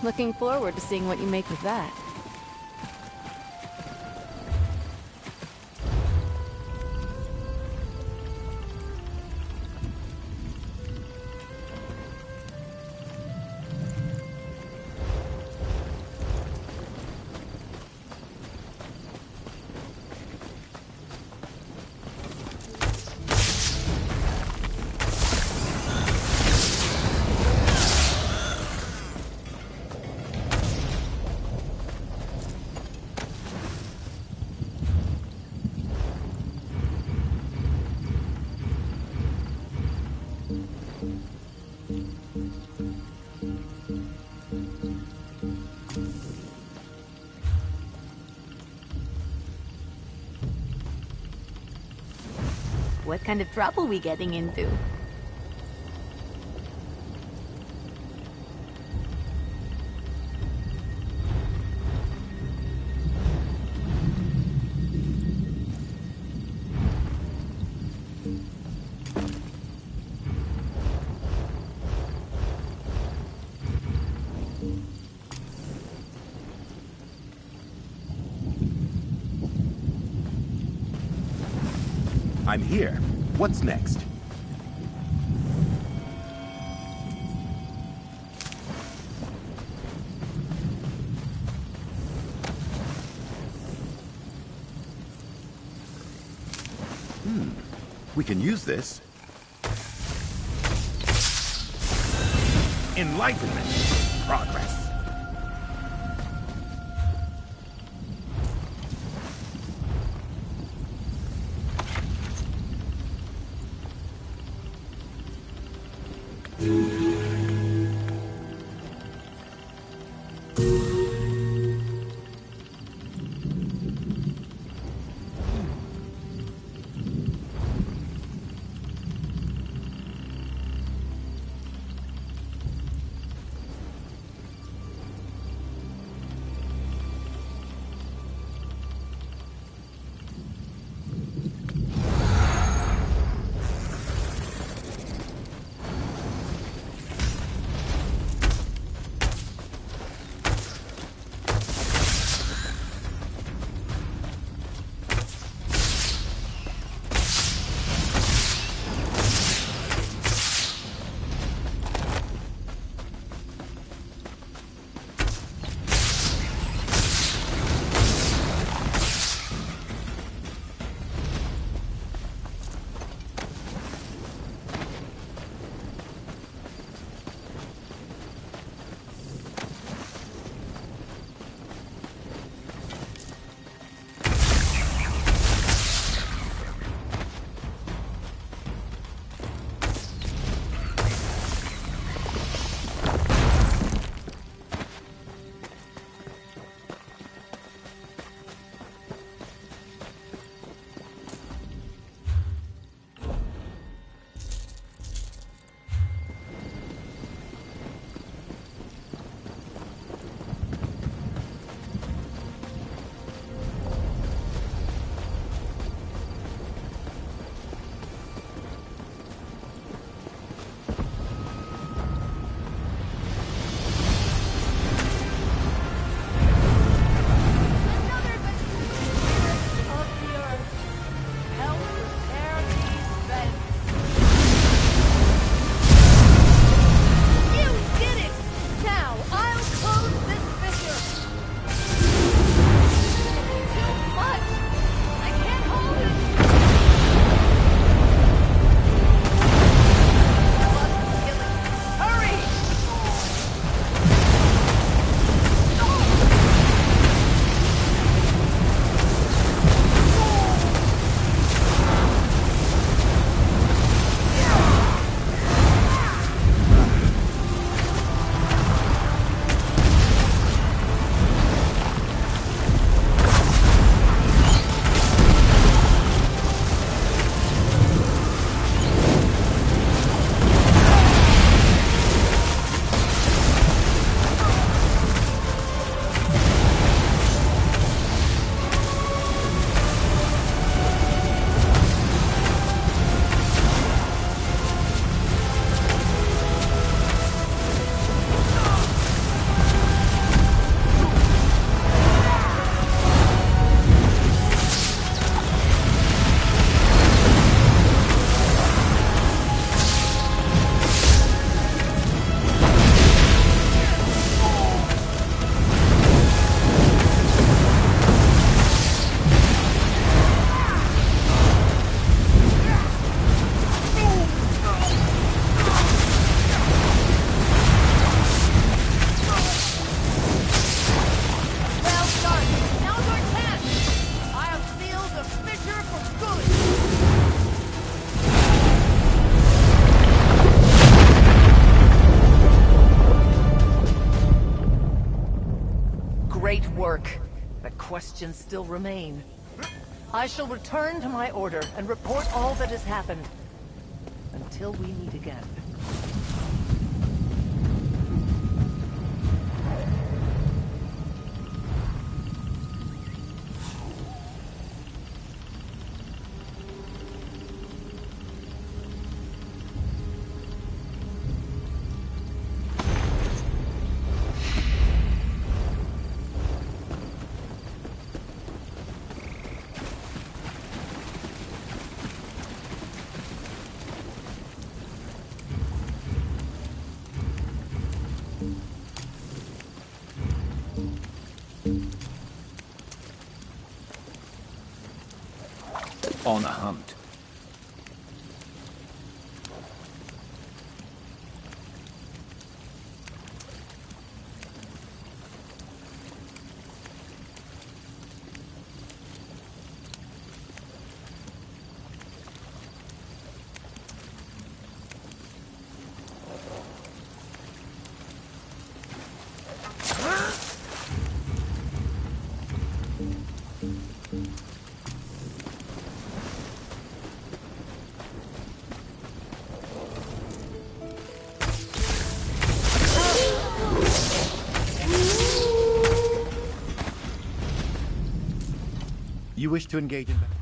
Looking forward to seeing what you make with that. What kind of trouble we getting into? I'm here. What's next? We can use this. Enlightenment. Progress. questions still remain. I shall return to my order and report all that has happened. Until we meet again. On a hunt. You wish to engage in battle?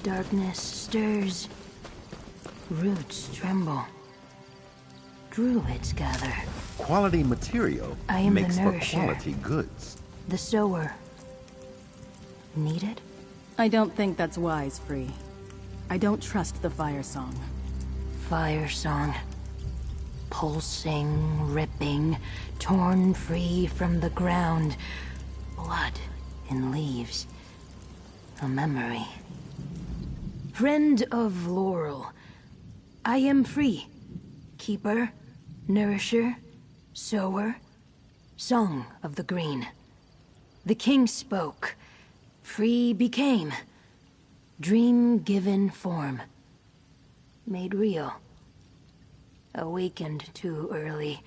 Darkness stirs. Roots tremble. Druids gather. Quality material I am the makes for nourisher. quality goods. The sower. Needed? I don't think that's wise, Free. I don't trust the fire song. Fire song. Pulsing, ripping, torn free from the ground. Blood in leaves. A memory. Friend of Laurel. I am free. Keeper, nourisher, sower, song of the green. The king spoke. Free became. Dream given form. Made real. Awakened too early.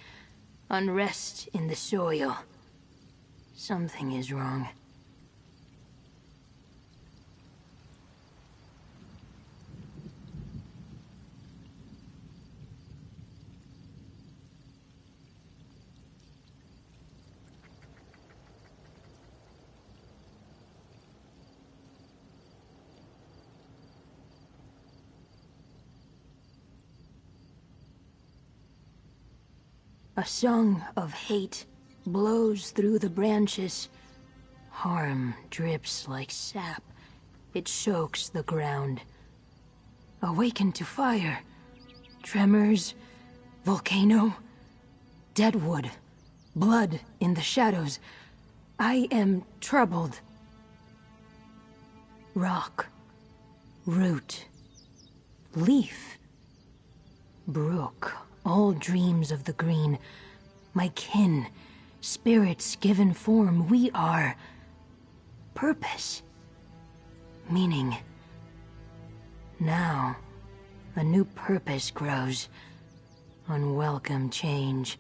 Unrest in the soil. Something is wrong. A song of hate blows through the branches. Harm drips like sap. It soaks the ground. Awakened to fire. Tremors. Volcano. Deadwood. Blood in the shadows. I am troubled. Rock. Root. Leaf. Brook. All dreams of the green. My kin. Spirits given form. We are. Purpose. Meaning. Now, a new purpose grows. Unwelcome change.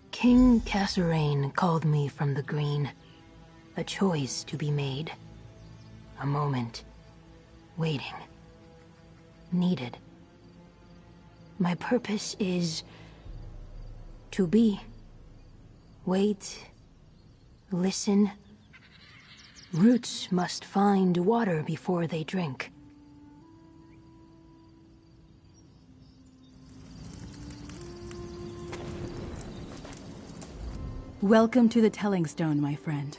King Kasserine called me from the green. A choice to be made. A moment. Waiting. Needed. My purpose is to be. Wait. Listen. Roots must find water before they drink. Welcome to the Telling Stone, my friend.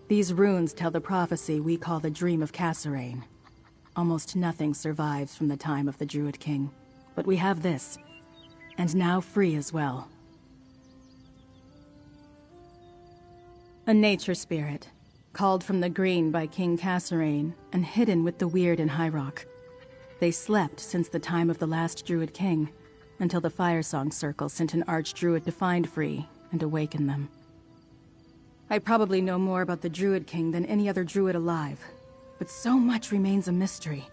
These runes tell the prophecy we call the Dream of Kasserine. Almost nothing survives from the time of the Druid King, but we have this, and now free as well. A nature spirit, called from the green by King Kasserine, and hidden with the weird in High Rock. They slept since the time of the last Druid King, until the Firesong Circle sent an Archdruid to find Free and awaken them. I probably know more about the Druid King than any other Druid alive, but so much remains a mystery.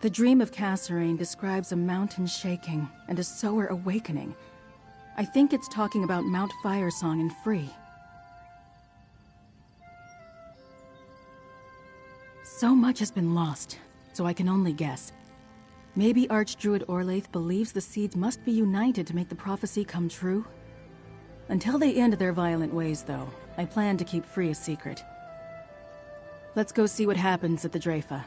The Dream of Kasserine describes a mountain shaking and a sower awakening. I think it's talking about Mount Firesong and Free. So much has been lost, so I can only guess. Maybe Archdruid Orlaith believes the seeds must be united to make the prophecy come true? Until they end their violent ways, though, I plan to keep Free a secret. Let's go see what happens at the Dreyfa.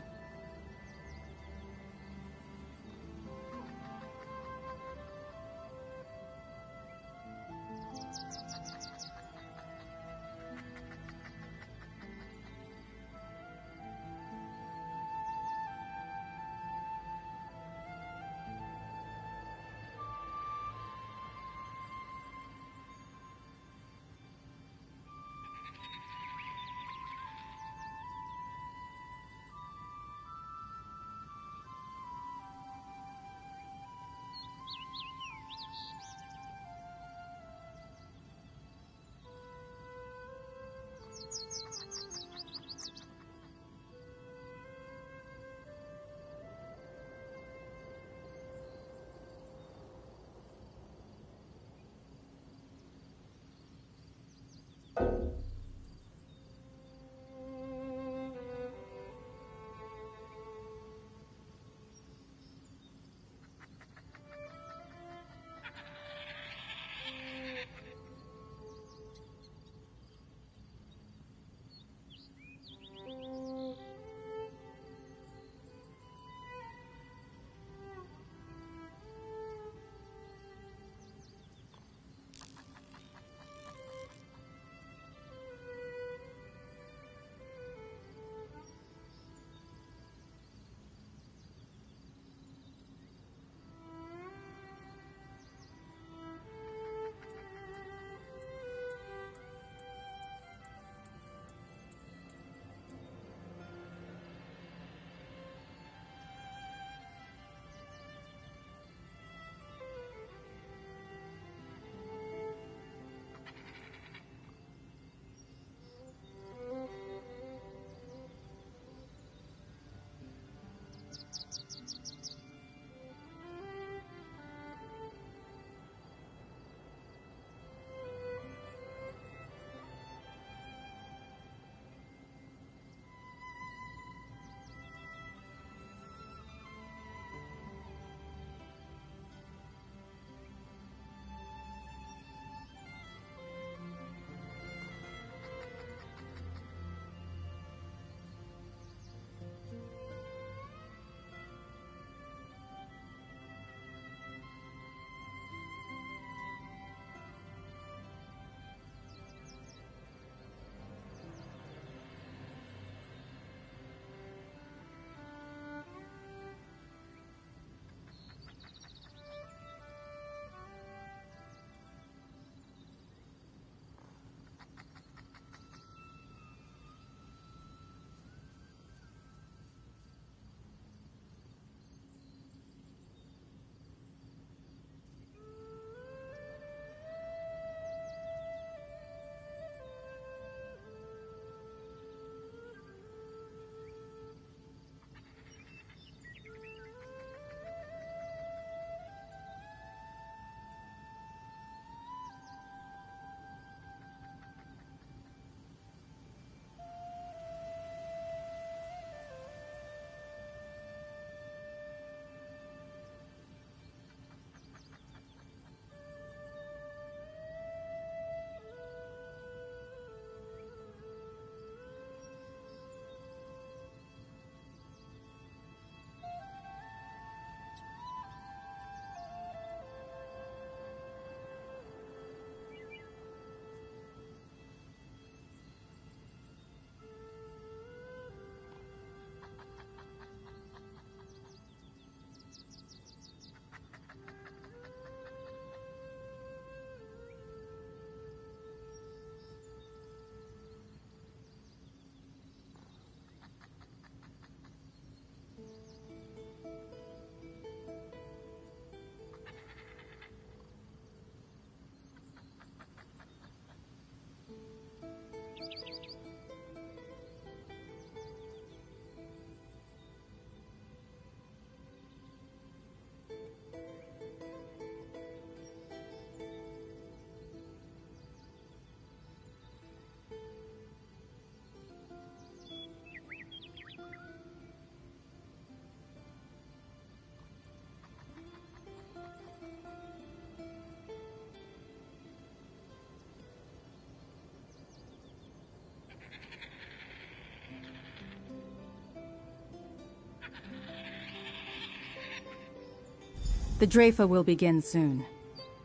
The Dreyfa will begin soon.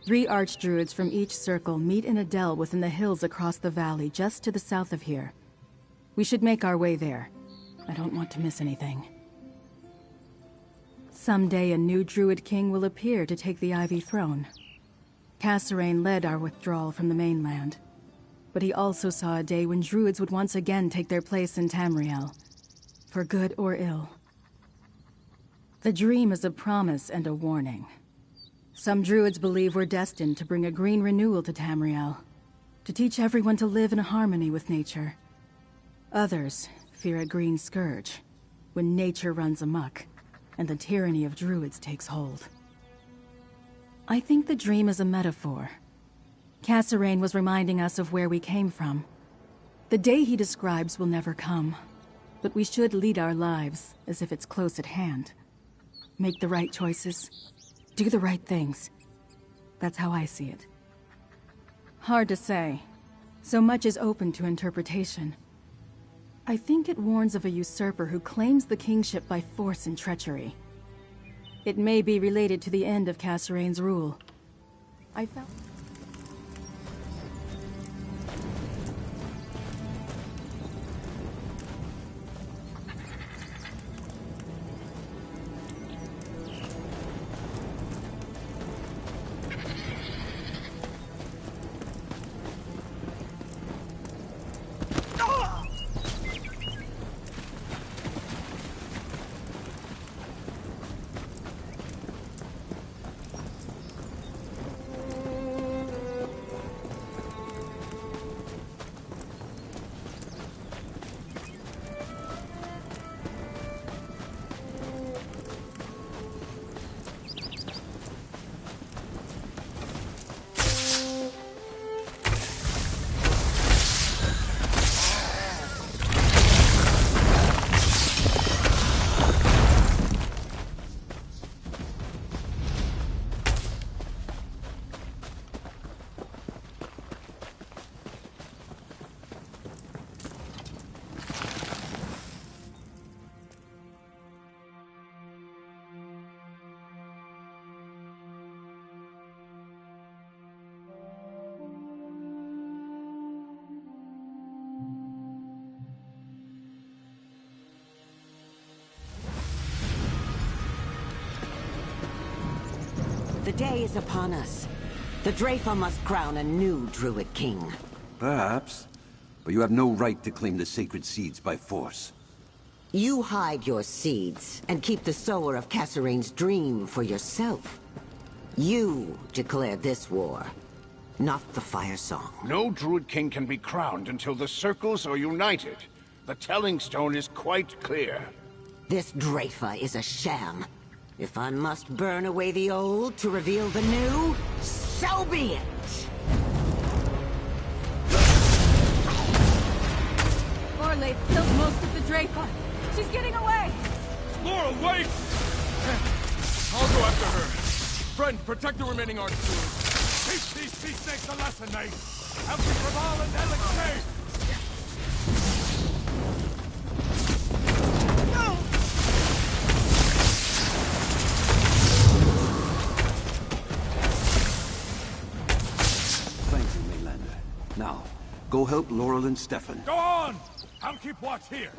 3 archdruids from each circle meet in a dell within the hills across the valley just to the south of here. We should make our way there. I don't want to miss anything. Someday a new druid king will appear to take the Ivy throne. Kasserine led our withdrawal from the mainland, but he also saw a day when druids would once again take their place in Tamriel, for good or ill. The dream is a promise and a warning. Some druids believe we're destined to bring a green renewal to Tamriel, to teach everyone to live in harmony with nature. Others fear a green scourge, when nature runs amok, and the tyranny of druids takes hold. I think the dream is a metaphor. Kasserine was reminding us of where we came from. The day he describes will never come, but we should lead our lives as if it's close at hand. Make the right choices, do the right things. That's how I see it. Hard to say. So much is open to interpretation. I think it warns of a usurper who claims the kingship by force and treachery. It may be related to the end of Kasserine's rule. I felt... The day is upon us. The Dreyfa must crown a new druid king. Perhaps. But you have no right to claim the sacred seeds by force. You hide your seeds and keep the sower of Kasserine's dream for yourself. You declare this war, not the Fire Song. No druid king can be crowned until the circles are united. The telling stone is quite clear. This Dreyfa is a sham. If I must burn away the old to reveal the new, so be it! Orlaith killed most of the Dreyfa. She's getting away! Laura, wait! I'll go after her. Friend, protect the remaining archdudes. Teach these sea snakes a lesson, mate! Help me from all and Elixir! Now, go help Laurel and Stefan. Go on! I'll keep watch here.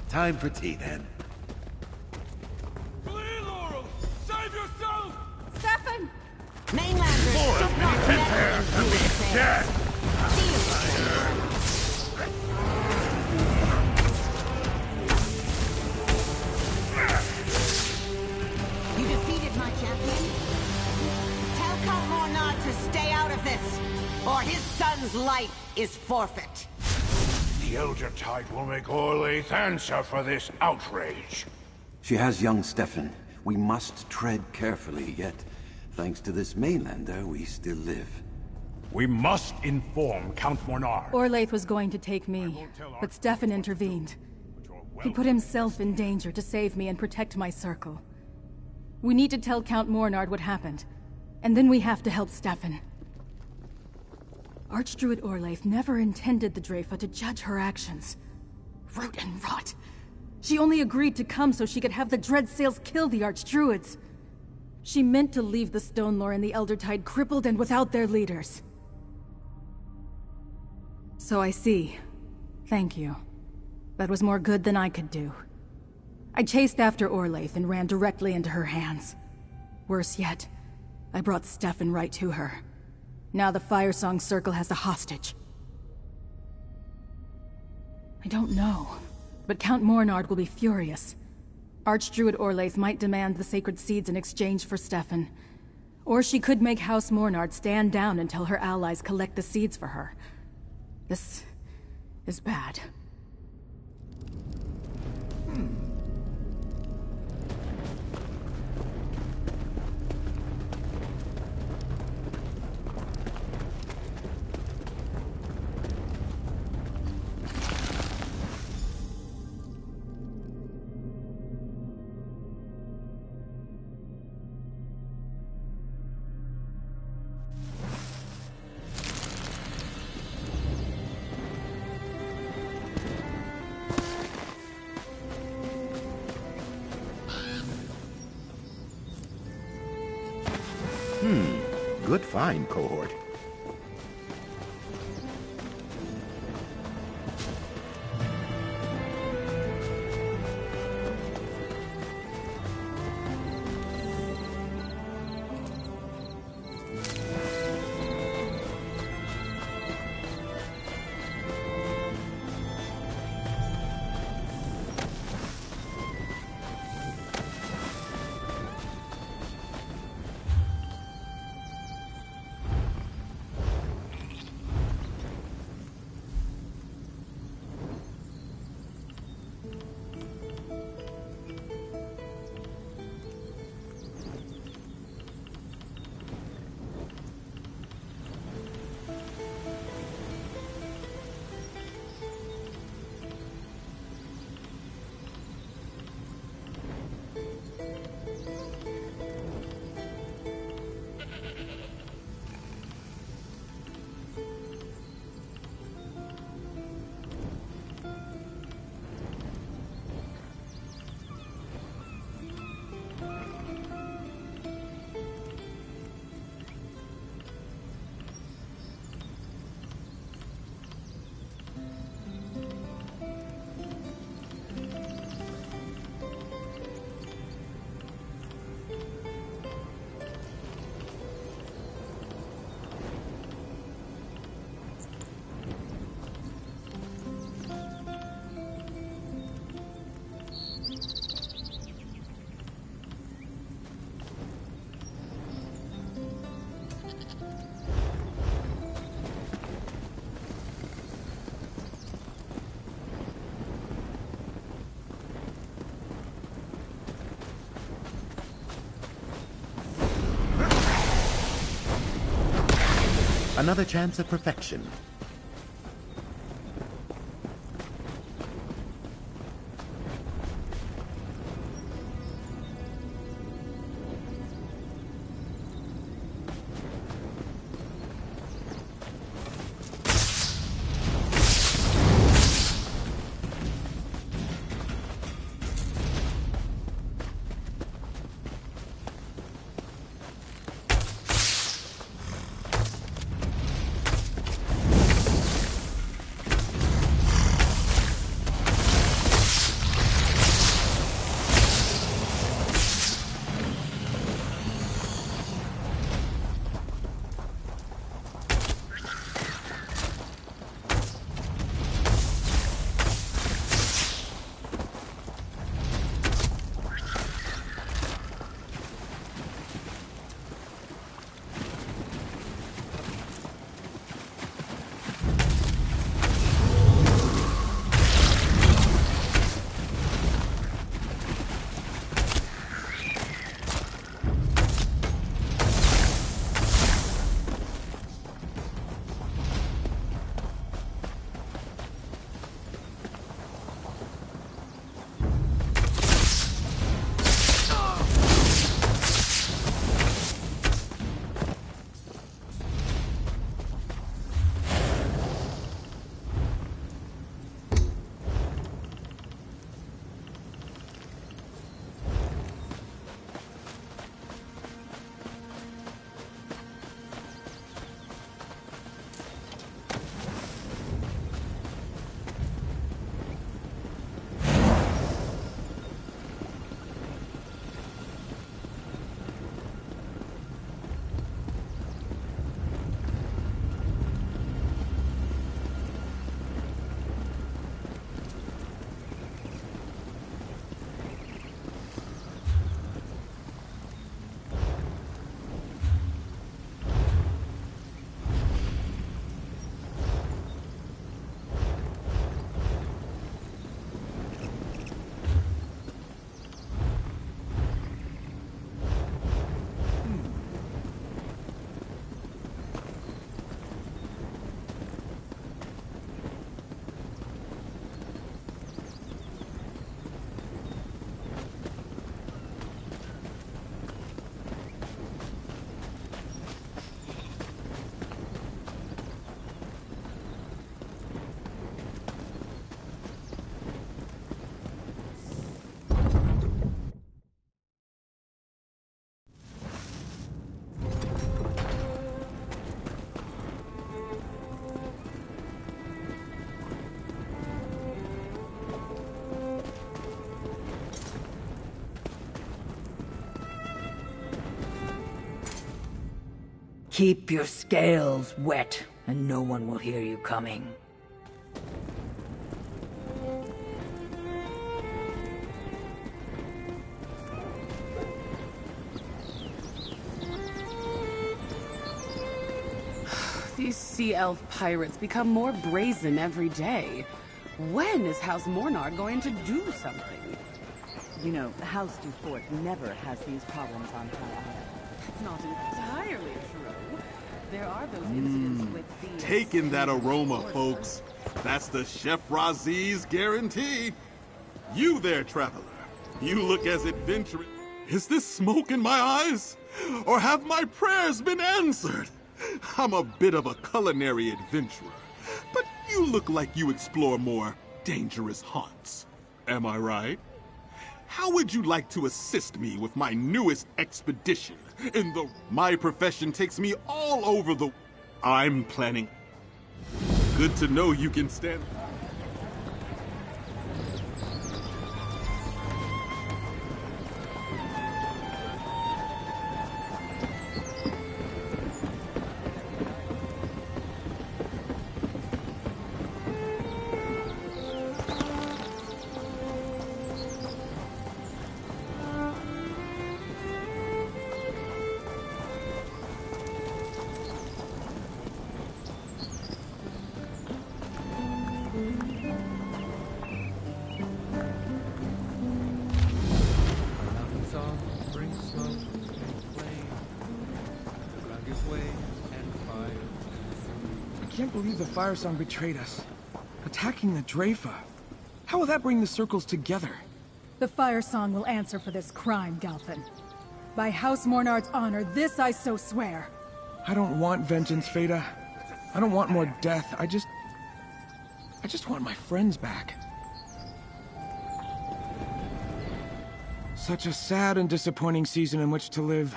Time for tea, then. Flee, Laurel! Save yourself! Stefan! Mainlanders should not meddle in druid affairs. You defeated my champion? Tell Count Mornard to stay out of this, or his son's life is forfeit. The Elder Tide will make Orlaith answer for this outrage. She has young Stefan. We must tread carefully, yet, thanks to this mainlander, we still live. We must inform Count Mornard. Orlaith was going to take me, but Stefan intervened. He put himself in danger to save me and protect my circle. We need to tell Count Mornard what happened, and then we have to help Stefan. Archdruid Orlaith never intended the Dreyfa to judge her actions. Root and rot. She only agreed to come so she could have the Dreadsails kill the Archdruids. She meant to leave the Stone Lore and the Elder Tide crippled and without their leaders. So I see. Thank you. That was more good than I could do. I chased after Orlaith and ran directly into her hands. Worse yet, I brought Stefan right to her. Now the Firesong Circle has a hostage. I don't know, but Count Mornard will be furious. Archdruid Orlaith might demand the sacred seeds in exchange for Stefan. Or she could make House Mornard stand down until her allies collect the seeds for her. This is bad. Good find, cohort. Another chance at perfection. Keep your scales wet, and no one will hear you coming. These sea elf pirates become more brazen every day. When is House Mornard going to do something? You know, House Dufort never has these problems on High Island. It's not entirely true. There are those incidents with the... Taking that aroma, folks. That's the Chef Razi's guarantee. You there, traveler. You look as adventurous. Is this smoke in my eyes? Or have my prayers been answered? I'm a bit of a culinary adventurer, but you look like you explore more dangerous haunts. Am I right? How would you like to assist me with my newest expedition in the... My profession takes me all over the... I'm planning... Good to know you can stand... I can't believe the Fire Song betrayed us. Attacking the Dreyfa. How will that bring the circles together? The Fire Song will answer for this crime, Galpin. By House Mornard's honor, this I so swear. I don't want vengeance, Feda. I don't want more death. I just want my friends back. Such a sad and disappointing season in which to live.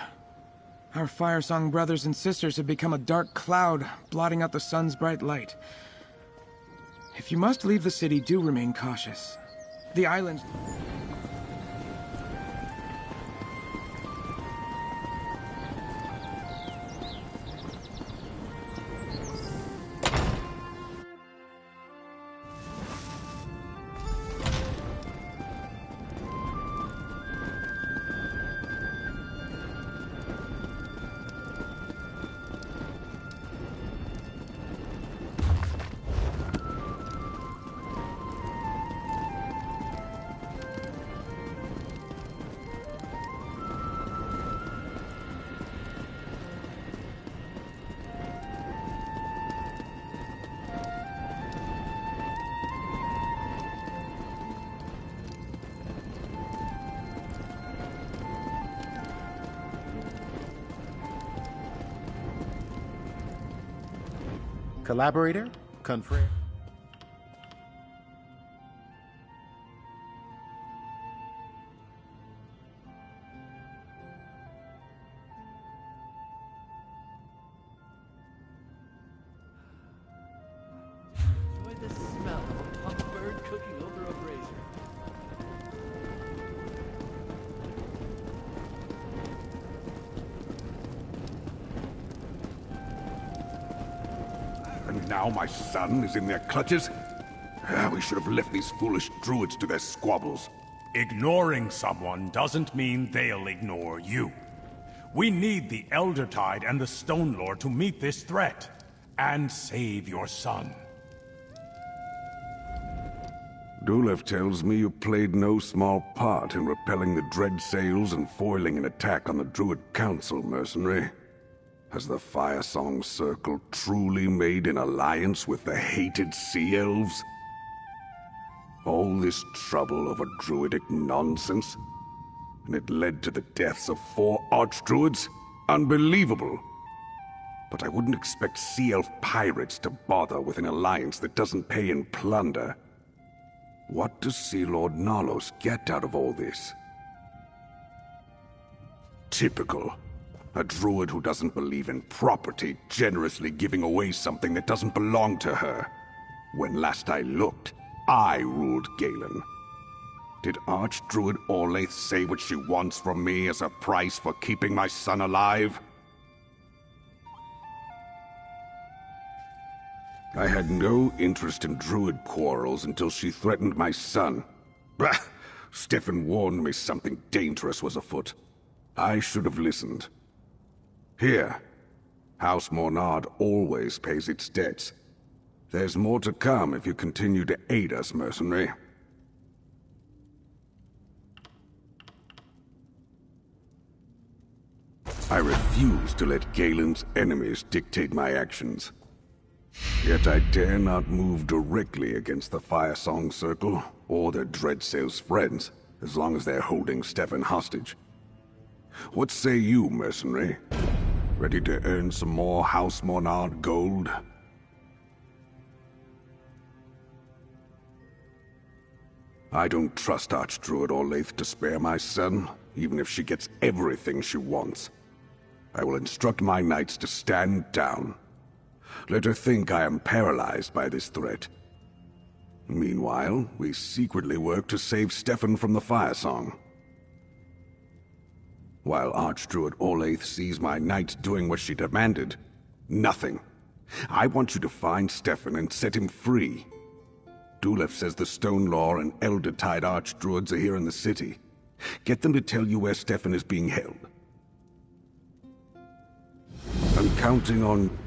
Our Fire Song brothers and sisters have become a dark cloud, blotting out the sun's bright light. If you must leave the city, do remain cautious. The island... Collaborator? Confrere? Enjoy the smell of a plump bird cooking over a brazier. And now my son is in their clutches? We should have left these foolish druids to their squabbles. Ignoring someone doesn't mean they'll ignore you. We need the Elder Tide and the Stone Lord to meet this threat, and save your son. Dulev tells me you played no small part in repelling the dread sails and foiling an attack on the Druid Council, mercenary. Has the Fire Song Circle truly made an alliance with the hated Sea Elves? All this trouble over druidic nonsense? And it led to the deaths of 4 archdruids? Unbelievable! But I wouldn't expect Sea Elf pirates to bother with an alliance that doesn't pay in plunder. What does Sea Lord Nalos get out of all this? Typical. A druid who doesn't believe in property generously giving away something that doesn't belong to her. When last I looked, I ruled Galen. Did Archdruid Orlaith say what she wants from me as a price for keeping my son alive? I had no interest in druid quarrels until she threatened my son. Bah! Stefan warned me something dangerous was afoot. I should have listened. Here, House Mornard always pays its debts. There's more to come if you continue to aid us, mercenary. I refuse to let Galen's enemies dictate my actions. Yet I dare not move directly against the Firesong Circle, or their Dreadsail's friends, as long as they're holding Stefan hostage. What say you, mercenary? Ready to earn some more House Mornard gold? I don't trust Archdruid Orlaith to spare my son, even if she gets everything she wants. I will instruct my knights to stand down. Let her think I am paralyzed by this threat. Meanwhile, we secretly work to save Stefan from the Firesong. While Archdruid Orlaith sees my knights doing what she demanded, nothing. I want you to find Stefan and set him free. Dulef says the Stone Lore and Elder-Tide Archdruids are here in the city. Get them to tell you where Stefan is being held. I'm counting on...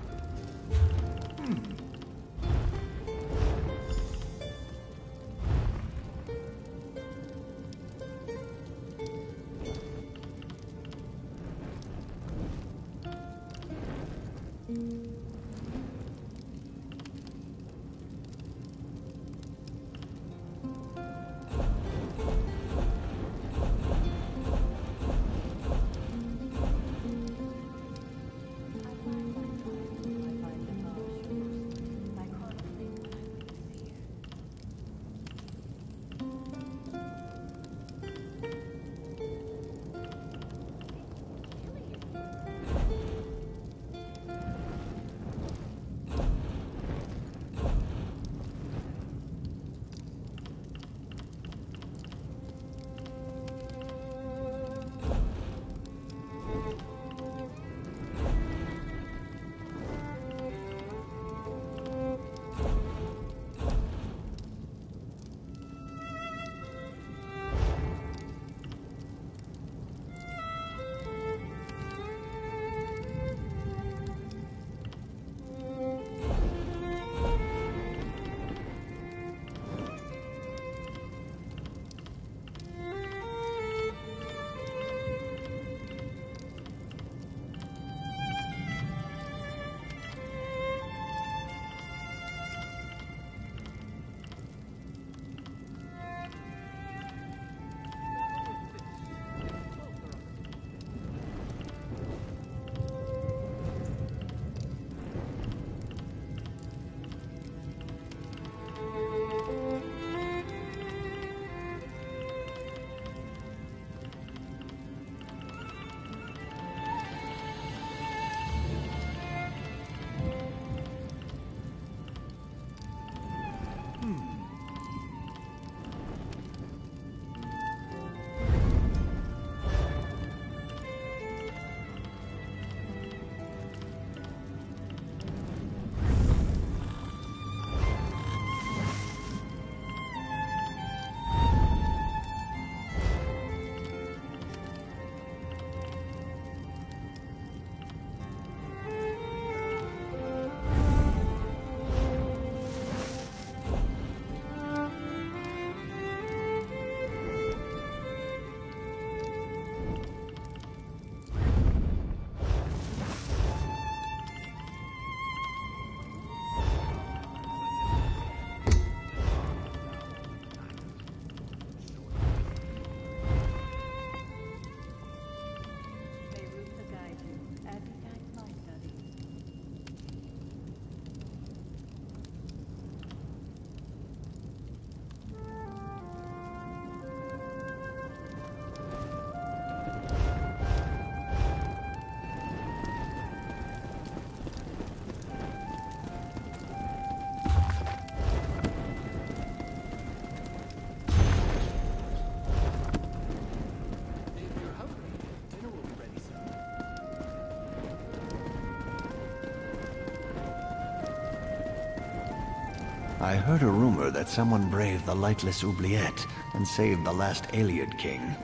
I heard a rumor that someone braved the lightless oubliette and saved the last Ayleid king.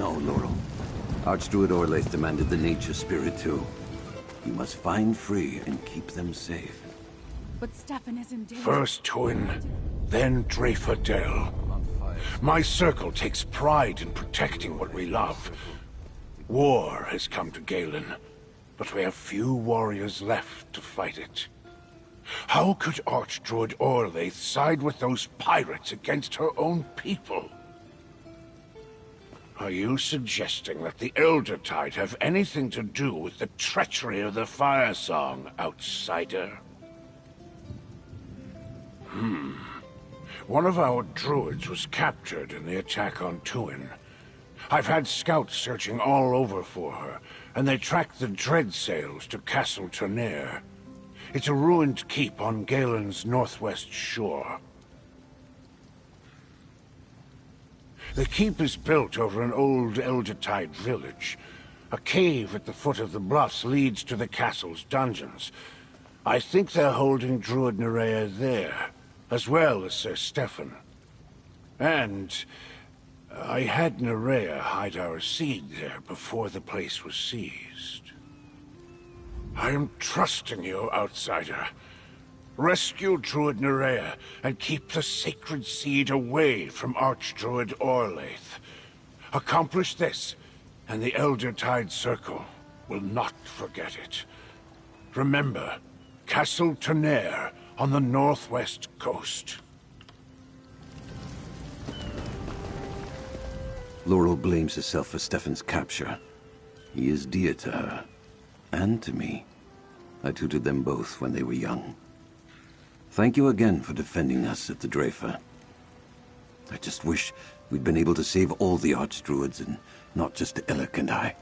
No, Laurel. Archdruid Orlaith demanded the nature spirit too. You must find free and keep them safe. But Stefan is in danger. First Twin, then Dreyfordale. My circle takes pride in protecting what we love. War has come to Galen, but we have few warriors left to fight it. How could Archdruid Orlaith side with those pirates against her own people? Are you suggesting that the Eldertide have anything to do with the treachery of the Fire Song, outsider? One of our druids was captured in the attack on Tuin. I've had scouts searching all over for her, and they tracked the dread sails to Castle Tournaire. It's a ruined keep on Galen's northwest shore. The keep is built over an old Eldertide village. A cave at the foot of the bluffs leads to the castle's dungeons. I think they're holding Druid Nerea there, as well as Sir Stefan. And I had Nerea hide our seed there before the place was seized. I am trusting you, outsider. Rescue Druid Nerea and keep the sacred seed away from Archdruid Orlaith. Accomplish this, and the Eldertide Circle will not forget it. Remember, Castle Tournaire on the northwest coast. Laurel blames herself for Stefan's capture. He is dear to her, and to me. I tutored them both when they were young. Thank you again for defending us at the Dreyfa. I just wish we'd been able to save all the Archdruids and not just Elec and I.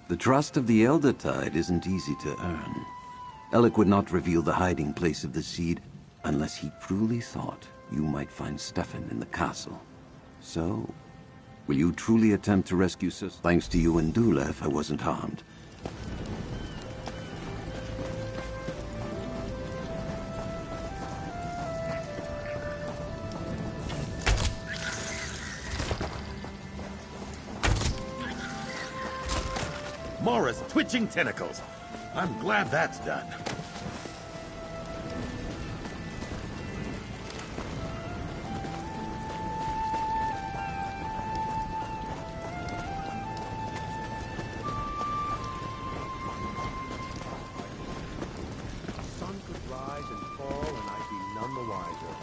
The trust of the Eldertide isn't easy to earn. Elec would not reveal the hiding place of the seed unless he truly thought you might find Stefan in the castle. So, will you truly attempt to rescue Sis? Thanks to you and Dulev, I wasn't harmed. Mora's twitching tentacles. I'm glad that's done. Sun could rise and fall, and I'd be none the wiser.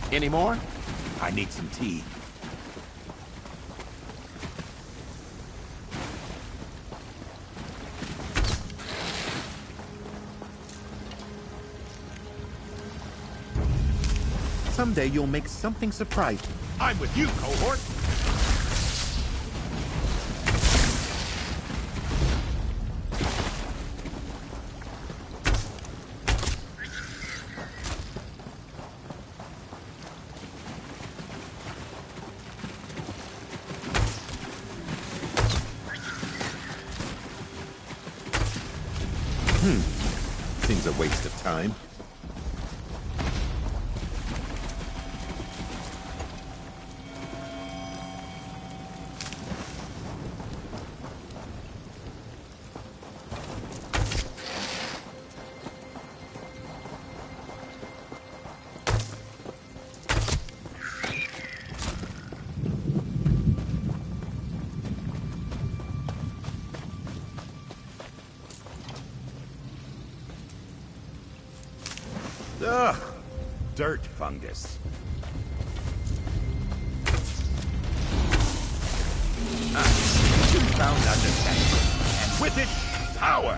Any more? I need some tea. Someday you'll make something surprising. I'm with you, cohort! Seems a waste of time. Ugh! Dirt fungus. You found a detective, and with it, power!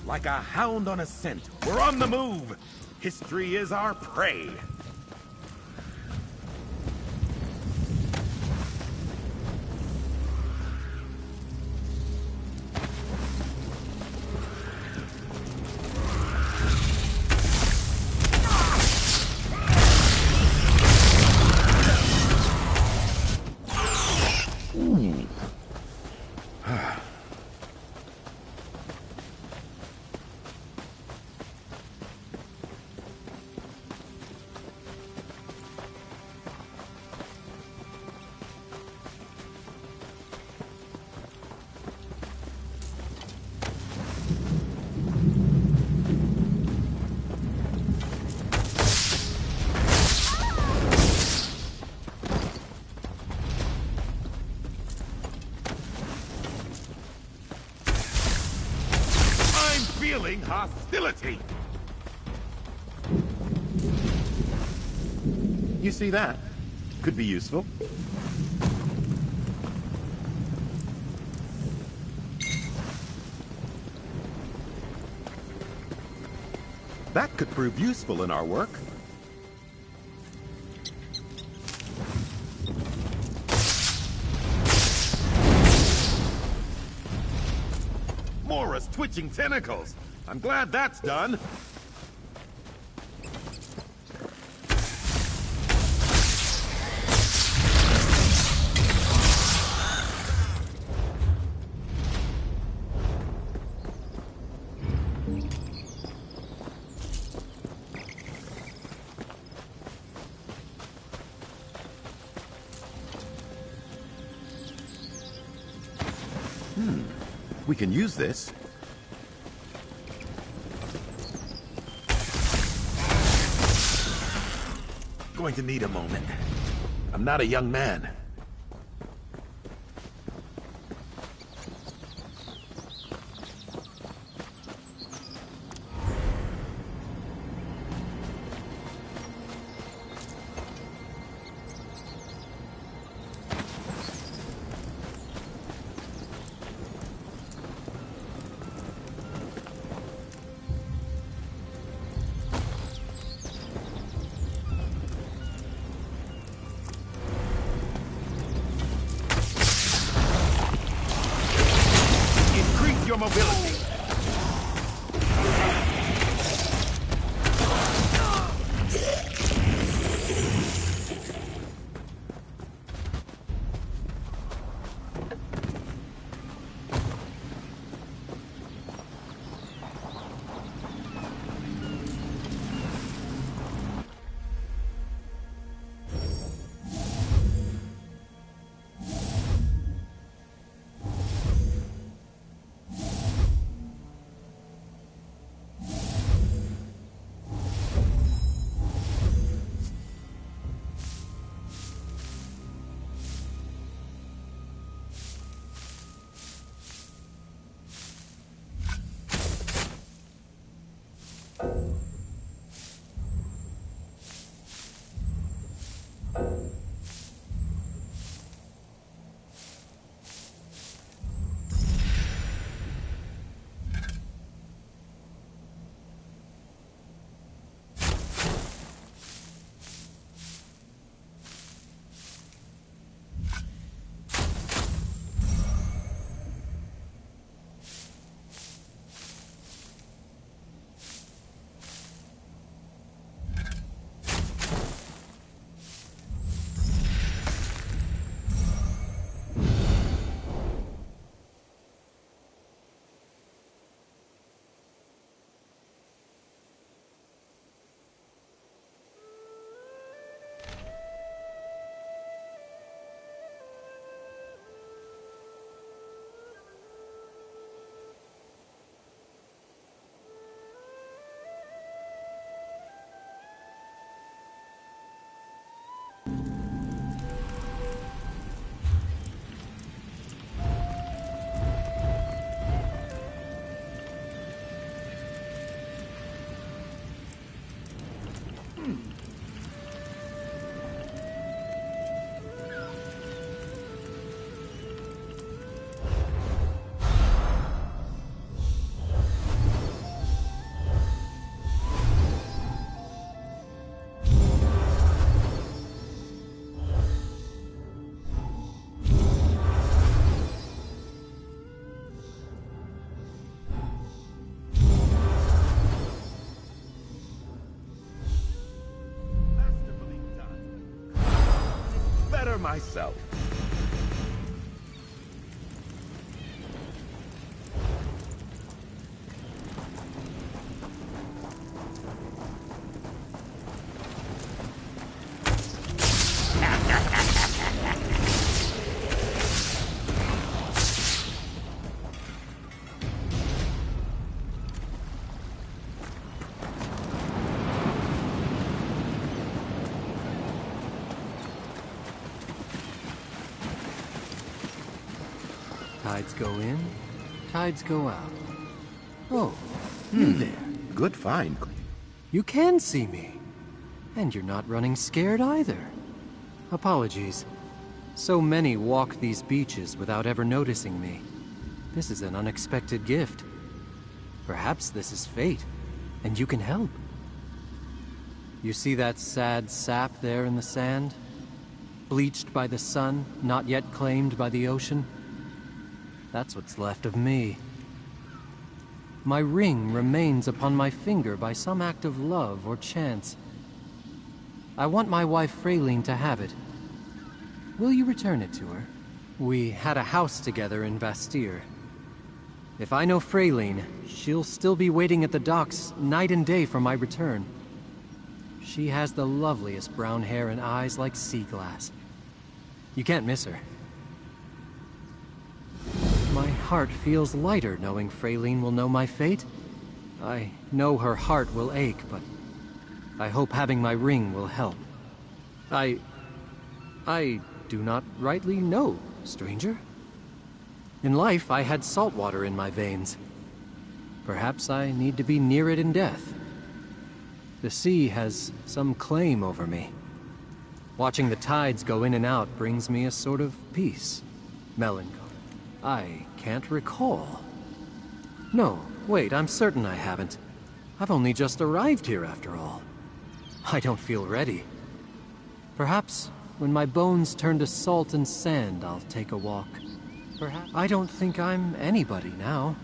Like a hound on a scent, we're on the move! History is our prey! Feeling hostility. You see that? Could be useful. That could prove useful in our work. Mora's twitching tentacles. I'm glad that's done. We can use this. Going to need a moment. I'm not a young man. mobility. Myself. Tides go in, tides go out. Oh, you there. Good find. You can see me. And you're not running scared either. Apologies. So many walk these beaches without ever noticing me. This is an unexpected gift. Perhaps this is fate, and you can help. You see that sad sap there in the sand? Bleached by the sun, not yet claimed by the ocean? That's what's left of me. My ring remains upon my finger by some act of love or chance. I want my wife Freyline to have it. Will you return it to her? We had a house together in Vastir. If I know Freyline, she'll still be waiting at the docks night and day for my return. She has the loveliest brown hair and eyes like sea glass. You can't miss her. My heart feels lighter knowing Freyline will know my fate. I know her heart will ache, but I hope having my ring will help. I do not rightly know, stranger. In life, I had salt water in my veins. Perhaps I need to be near it in death. The sea has some claim over me. Watching the tides go in and out brings me a sort of peace, melancholy. I can't recall. No, wait, I'm certain I haven't. I've only just arrived here after all. I don't feel ready. Perhaps when my bones turn to salt and sand, I'll take a walk. Perhaps I don't think I'm anybody now.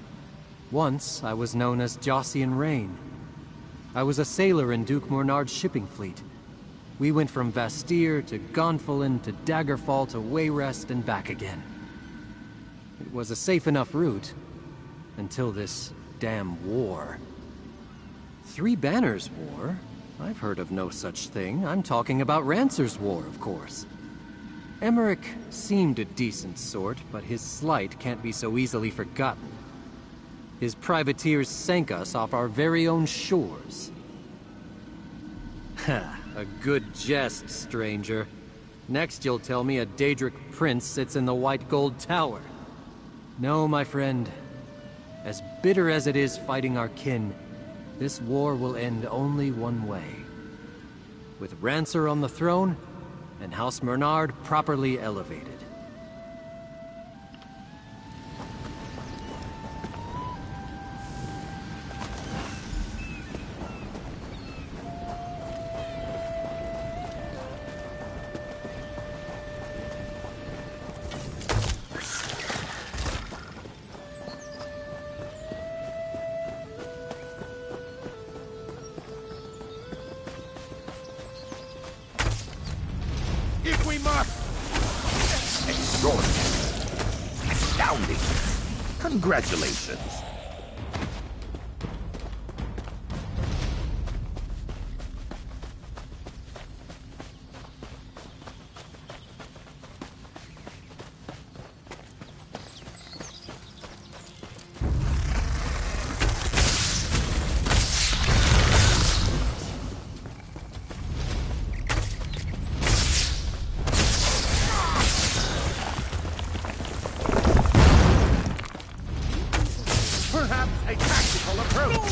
Once, I was known as Jossian Rain. I was a sailor in Duke Mornard's shipping fleet. We went from Vastir to Gonfalon to Daggerfall to Wayrest and back again. It was a safe enough route, until this damn war. Three Banners War? I've heard of no such thing. I'm talking about Rancer's War, of course. Emmerich seemed a decent sort, but his slight can't be so easily forgotten. His privateers sank us off our very own shores. Ha, a good jest, stranger. Next you'll tell me a Daedric prince sits in the White Gold Tower. No, my friend. As bitter as it is fighting our kin, this war will end only one way. With Rancer on the throne, and House Mornard properly elevated. If we must! Extraordinary. Astounding. Congratulations. Perhaps a tactical approach!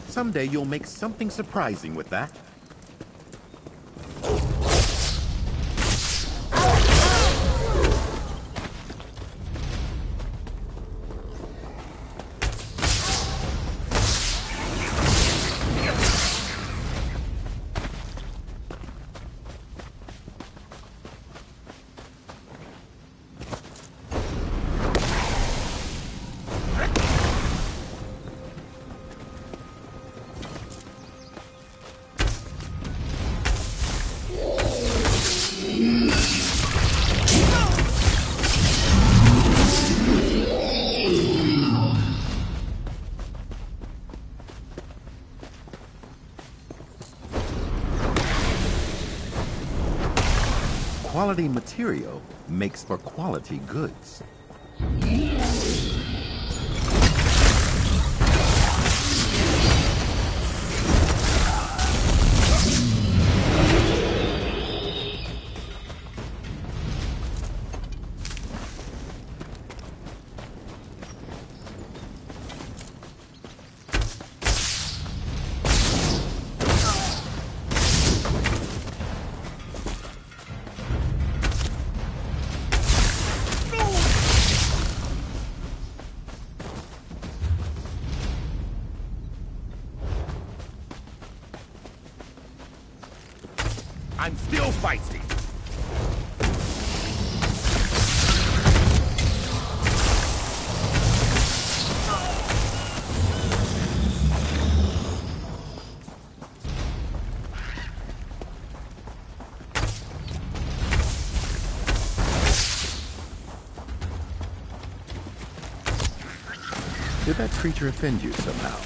Someday you'll make something surprising with that. Quality material makes for quality goods. I'm still feisty. that creature offend you somehow?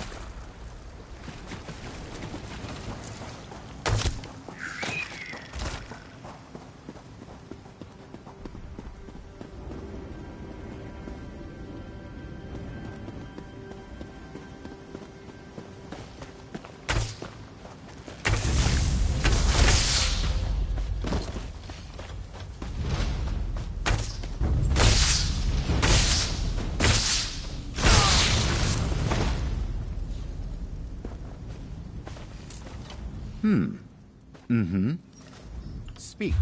Speak.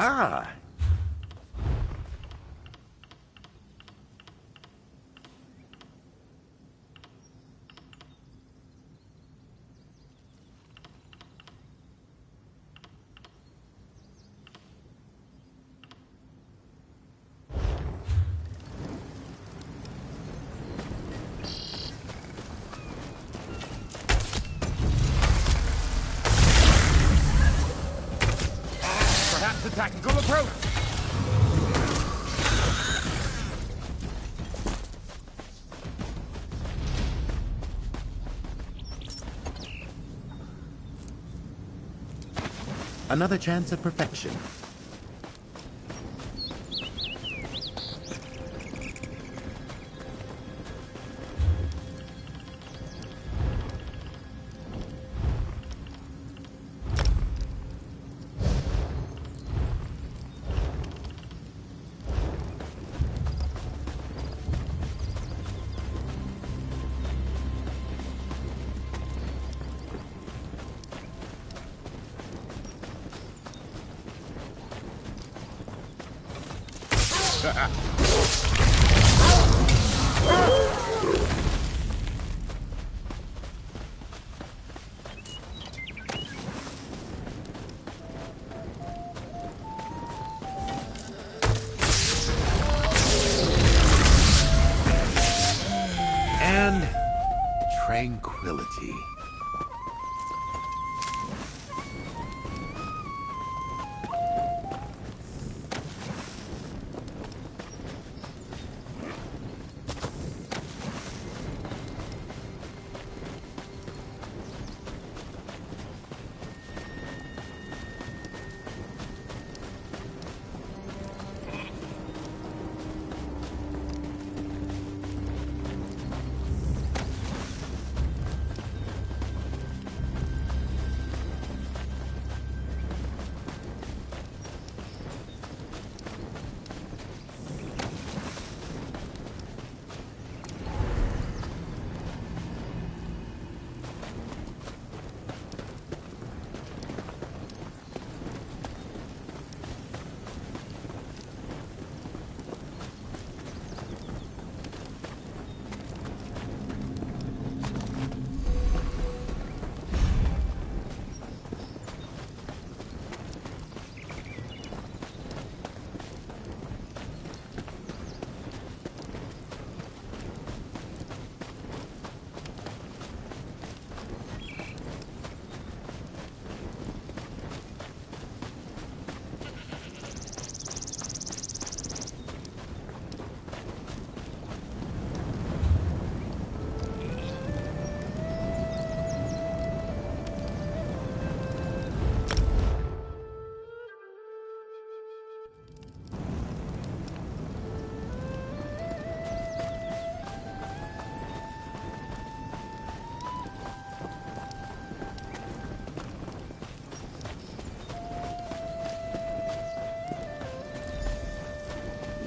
Ah! Perhaps a tactical approach! Another chance at perfection. And tranquility.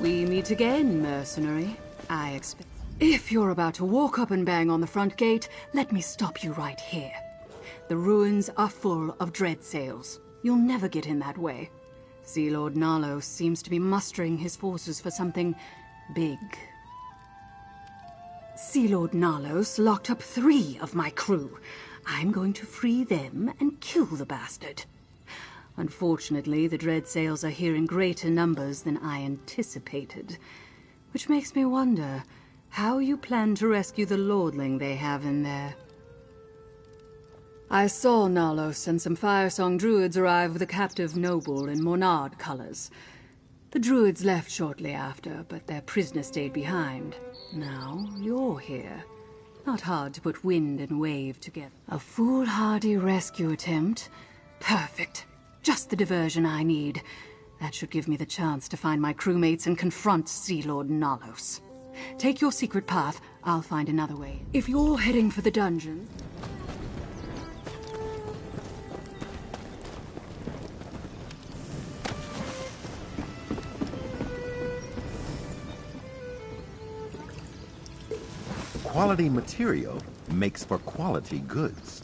We meet again, mercenary. I expect... If you're about to walk up and bang on the front gate, let me stop you right here. The ruins are full of dread sails. You'll never get in that way. Sea Lord Nalos seems to be mustering his forces for something big. Sea Lord Nalos locked up 3 of my crew. I'm going to free them and kill the bastard. Unfortunately, the dread sails are here in greater numbers than I anticipated, which makes me wonder how you plan to rescue the lordling they have in there. I saw Nalos and some Firesong druids arrive with a captive noble in Monard colors. The druids left shortly after, but their prisoner stayed behind. Now you're here. Not hard to put wind and wave together. A foolhardy rescue attempt? Perfect. Just the diversion I need. That should give me the chance to find my crewmates and confront Sea Lord Nalos. Take your secret path. I'll find another way. If you're heading for the dungeon... Quality material makes for quality goods.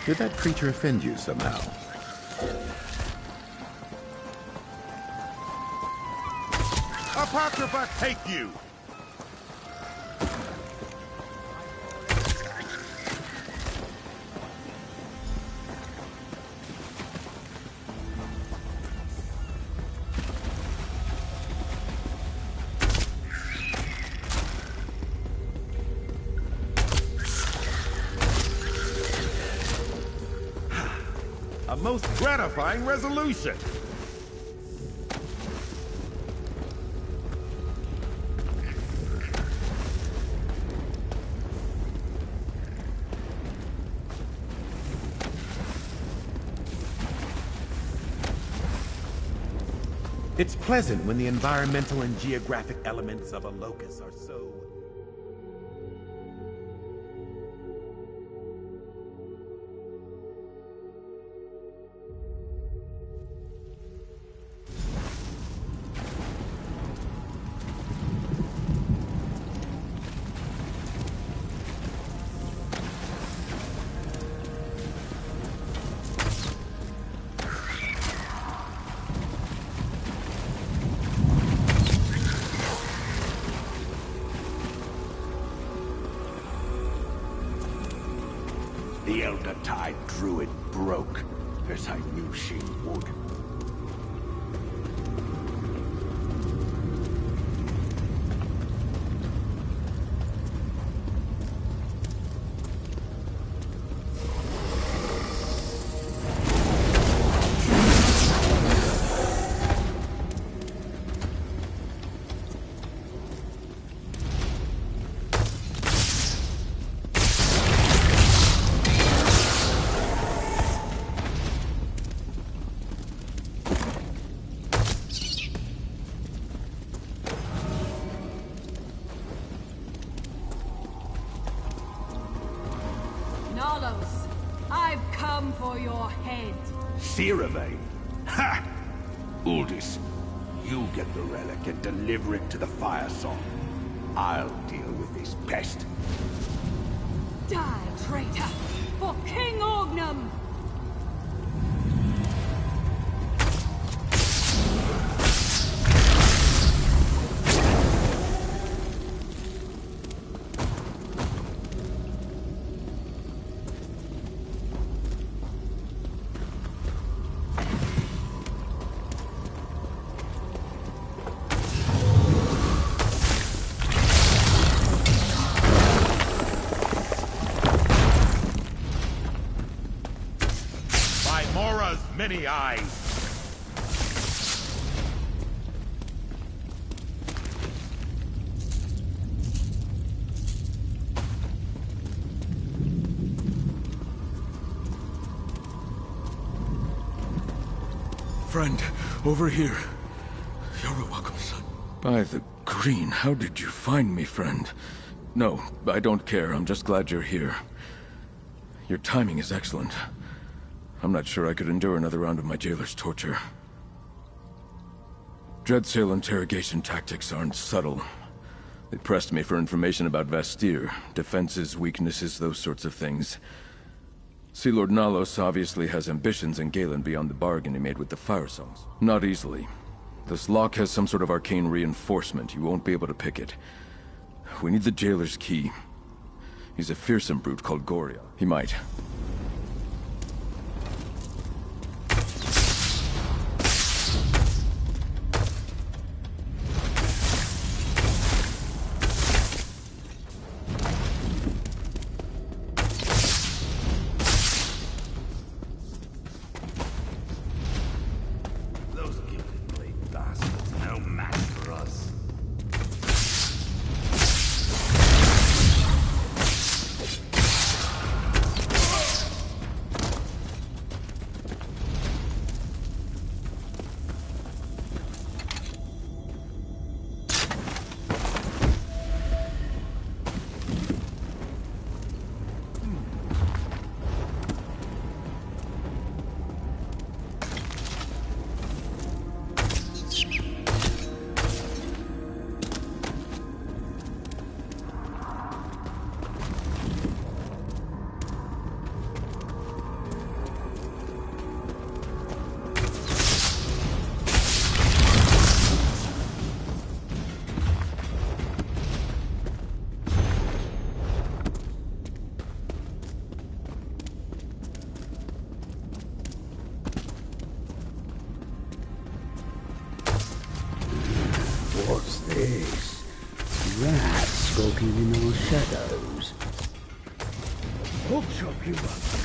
Did that creature offend you somehow? Apocrypha take you! A most gratifying resolution! It's pleasant when the environmental and geographic elements of a locus are so... The Elder Tide Druid broke, as I knew she would. Nalos, I've come for your head. Seravane? Ha! Uldis, you get the relic and deliver it to the Fire Song. I'll deal with this pest. Die, traitor, for King Orgnum! Mora's many eyes. Friend, over here. You're a welcome, son. By the green, how did you find me, friend? No, I don't care. I'm just glad you're here. Your timing is excellent. I'm not sure I could endure another round of my jailer's torture. Dreadsail interrogation tactics aren't subtle. They pressed me for information about Vastir, defenses, weaknesses, those sorts of things. Sea Lord Nalos obviously has ambitions in Galen beyond the bargain he made with the Fire Songs. Not easily. This lock has some sort of arcane reinforcement. You won't be able to pick it. We need the jailer's key. He's a fearsome brute called Goria. He might. skulking in our shadows. I'll chop you up.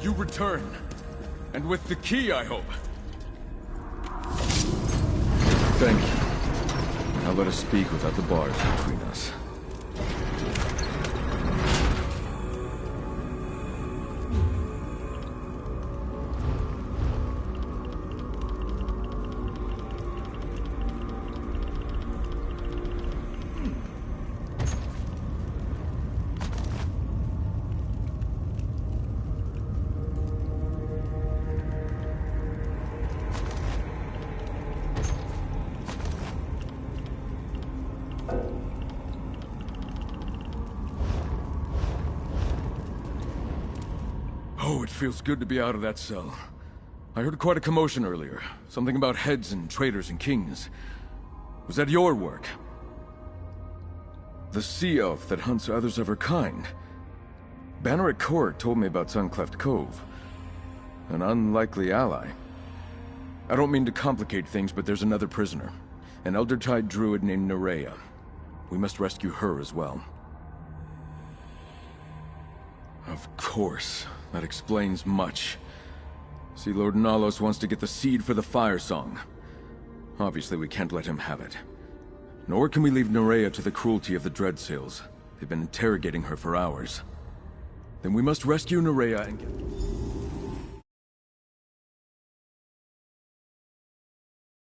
You return. And with the key, I hope. Thank you. Now let us speak without the bars between us. Oh, it feels good to be out of that cell. I heard quite a commotion earlier. Something about heads and traitors and kings. Was that your work? The sea elf that hunts others of her kind. Banneret Court told me about Suncleft Cove. An unlikely ally. I don't mean to complicate things, but there's another prisoner. An Eldertide druid named Nerea. We must rescue her as well. Of course. That explains much. See, Lord Nalos wants to get the seed for the Fire Song. Obviously, we can't let him have it. Nor can we leave Nerea to the cruelty of the Dreadsails. They've been interrogating her for hours. Then we must rescue Nerea and get...